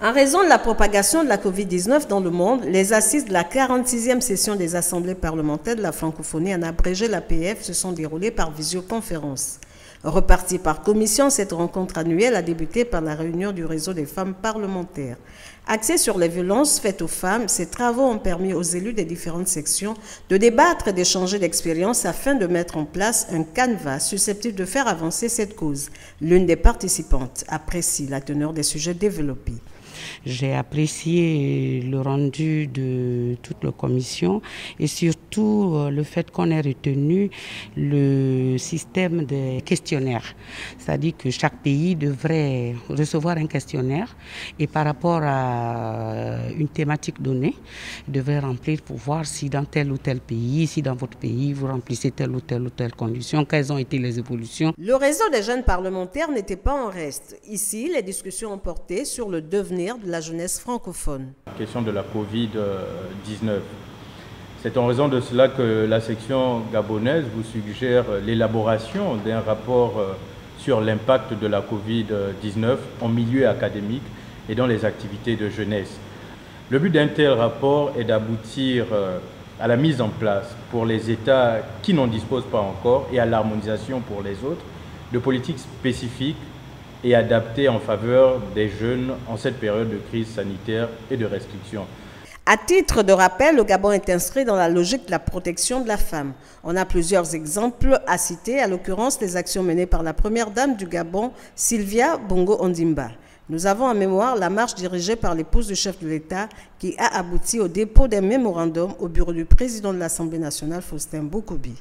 En raison de la propagation de la Covid-19 dans le monde, les assises de la 46e session des assemblées parlementaires de la francophonie en abrégé l'APF se sont déroulées par visioconférence. Repartie par commission, cette rencontre annuelle a débuté par la réunion du réseau des femmes parlementaires. Axée sur les violences faites aux femmes, ces travaux ont permis aux élus des différentes sections de débattre et d'échanger d'expériences afin de mettre en place un canevas susceptible de faire avancer cette cause. L'une des participantes apprécie la teneur des sujets développés. J'ai apprécié le rendu de toute la commission et surtout le fait qu'on ait retenu le système des questionnaires. C'est-à-dire que chaque pays devrait recevoir un questionnaire et par rapport à une thématique donnée, devrait remplir pour voir si dans tel ou tel pays, si dans votre pays vous remplissez telle ou telle condition, quelles ont été les évolutions. Le réseau des jeunes parlementaires n'était pas en reste. Ici, les discussions ont porté sur le devenir de la jeunesse francophone. La question de la Covid-19. C'est en raison de cela que la section gabonaise vous suggère l'élaboration d'un rapport sur l'impact de la Covid-19 en milieu académique et dans les activités de jeunesse. Le but d'un tel rapport est d'aboutir à la mise en place pour les États qui n'en disposent pas encore et à l'harmonisation pour les autres de politiques spécifiques et adapté en faveur des jeunes en cette période de crise sanitaire et de restrictions. À titre de rappel, le Gabon est inscrit dans la logique de la protection de la femme. On a plusieurs exemples à citer, à l'occurrence les actions menées par la première dame du Gabon, Sylvia Bongo Ondimba. Nous avons en mémoire la marche dirigée par l'épouse du chef de l'État qui a abouti au dépôt d'un mémorandum au bureau du président de l'Assemblée nationale, Faustin Bokobi.